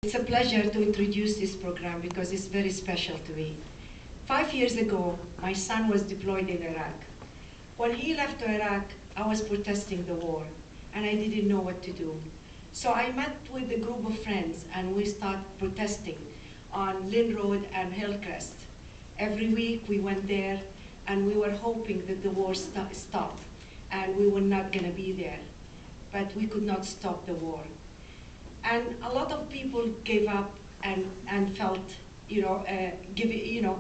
It's a pleasure to introduce this program because it's very special to me. 5 years ago, my son was deployed in Iraq. When he left to Iraq, I was protesting the war, and I didn't know what to do. So I met with a group of friends, and we started protesting on Lynn Road and Hillcrest. Every week we went there, and we were hoping that the war stopped, and we were not going to be there. But we could not stop the war. And a lot of people gave up and felt,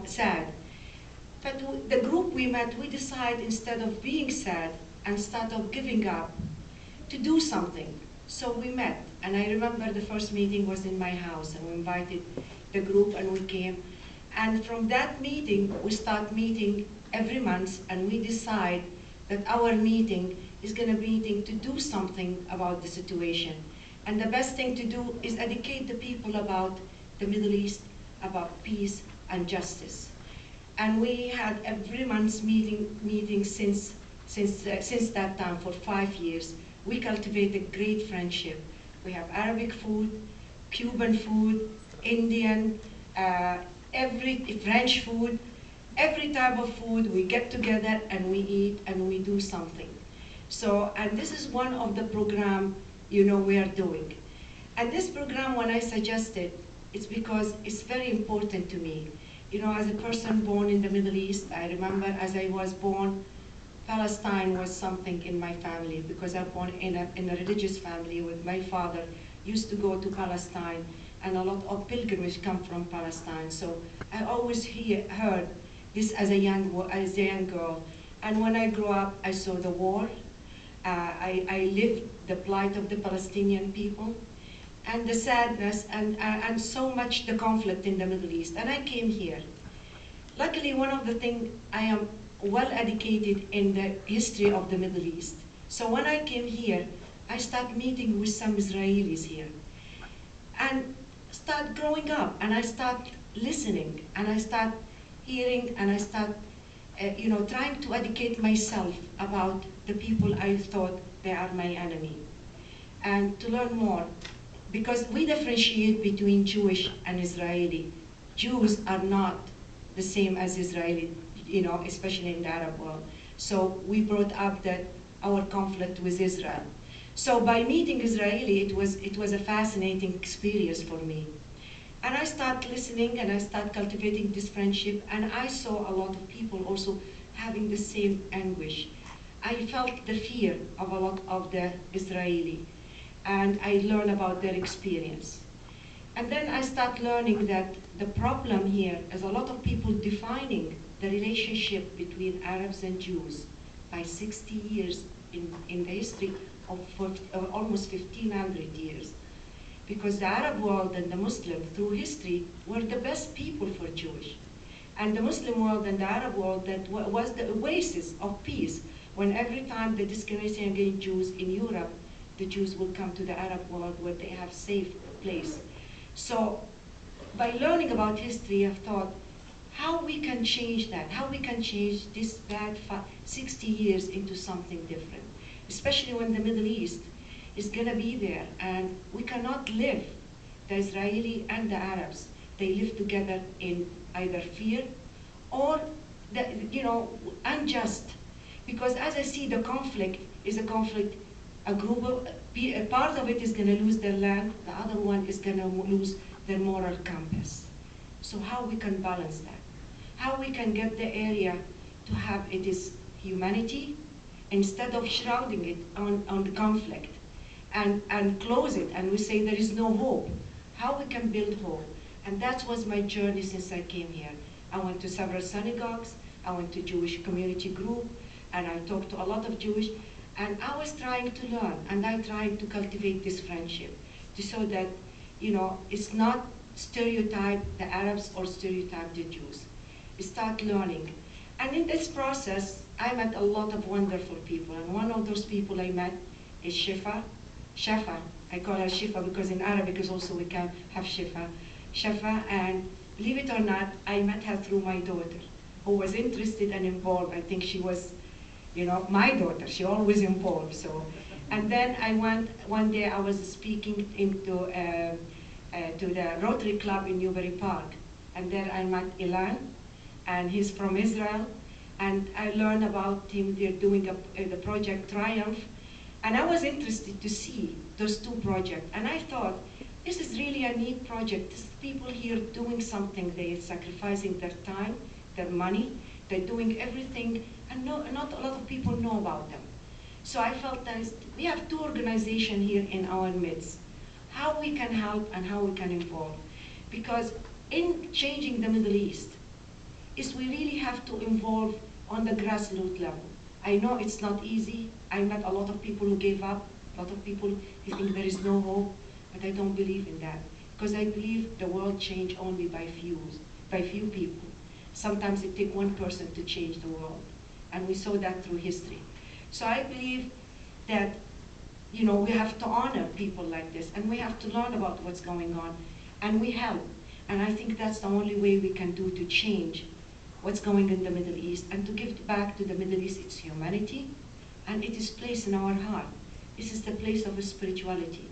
sad. But the group we met, we decided instead of being sad and instead of giving up, to do something. So we met, and I remember the first meeting was in my house, and we invited the group, and we came. And from that meeting, we start meeting every month, and we decide that our meeting is going to be meeting to do something about the situation. And the best thing to do is educate the people about the Middle East, about peace and justice. And we had every month's meeting since that time for 5 years. We cultivated great friendship. We have Arabic food, Cuban food, Indian, French food, every type of food. We get together and we eat and we do something. So, and this is one of the programs we are doing. And this program, when I suggested, it's because it's very important to me. As a person born in the Middle East, I remember as I was born, Palestine was something in my family because I was born in a religious family with my father used to go to Palestine, and a lot of pilgrims come from Palestine. So I always heard this as a young girl. And when I grew up, I saw the war. I lived the plight of the Palestinian people and the sadness and so much the conflict in the Middle East. And I came here. Luckily, one of the things, I am well educated in the history of the Middle East. So when I came here, I started meeting with some Israelis here and start growing up, and I start listening, and I start hearing, and I start trying to educate myself about the people I thought they are my enemy, and to learn more, because we differentiate between Jewish and Israeli. Jews are not the same as Israeli, especially in the Arab world. So we brought up that our conflict with Israel. So by meeting Israeli, it was a fascinating experience for me. And I start listening, and I start cultivating this friendship, and I saw a lot of people also having the same anguish. I felt the fear of a lot of the Israeli, and I learned about their experience. And then I start learning that the problem here is a lot of people defining the relationship between Arabs and Jews by 60 years in the history of almost 1,500 years. Because the Arab world and the Muslim, through history, were the best people for Jewish. And the Muslim world and the Arab world, that was the oasis of peace. When every time the discrimination against Jews in Europe, the Jews will come to the Arab world where they have safe place. So by learning about history, I've thought how we can change that, how we can change this bad 60 years into something different, especially when the Middle East is going to be there, and we cannot live, the Israeli and the Arabs, they live together in either fear or unjust. Because as I see, the conflict is a conflict, a part of it is going to lose their land, the other one is going to lose their moral compass. So how we can balance that? How we can get the area to have it is humanity instead of shrouding it on the conflict and close it, and we say there is no hope. How we can build hope? And that was my journey since I came here. I went to several synagogues, I went to Jewish community group, and I talked to a lot of Jewish, and I was trying to learn, and I tried to cultivate this friendship, so that, it's not stereotype the Arabs or stereotype the Jews. Start learning. And in this process, I met a lot of wonderful people, and one of those people I met is Shafa. I call her Shifa because in Arabic is also we can have Shifa. Shafa, and believe it or not, I met her through my daughter, who was interested and involved. I think she was, my daughter. She always involved. So, and then I went one day. I was speaking into to the Rotary Club in Newbury Park. And there I met Ilan, and he's from Israel. And I learned about him. They're doing the project Triumph. And I was interested to see those two projects. And I thought, this is really a neat project. These people here doing something. They're sacrificing their time, their money. They're doing everything, and not a lot of people know about them. So I felt that we have two organizations here in our midst. How we can help and how we can involve. Because in changing the Middle East, is we really have to involve on the grassroots level. I know it's not easy. I met a lot of people who gave up, a lot of people who think there is no hope, but I don't believe in that. Because I believe the world changed only by few people. Sometimes it takes one person to change the world. And we saw that through history. So I believe that we have to honor people like this, and we have to learn about what's going on, and we help. And I think that's the only way we can do to change what's going in the Middle East, and to give back to the Middle East its humanity, and it is placed in our heart. This is the place of spirituality.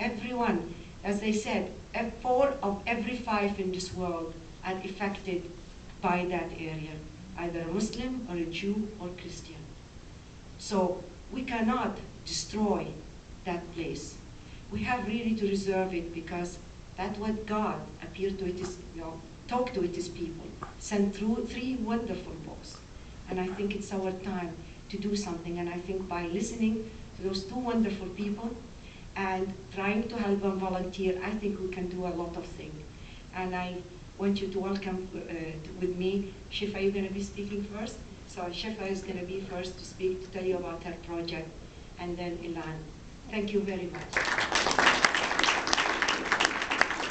Everyone, as they said, 4 of every 5 in this world are affected by that area, either a Muslim or a Jew or Christian. So we cannot destroy that place. We have really to reserve it, because that's what God appeared to his, talked to his people, sent through 3 wonderful books. And I think it's our time to do something. And I think by listening to those 2 wonderful people and trying to help them volunteer, I think we can do a lot of things. And I want you to welcome with me, Shifa. You're going to be speaking first. So Shifa is going to be first to speak, to tell you about her project, and then Ilan. Thank you very much.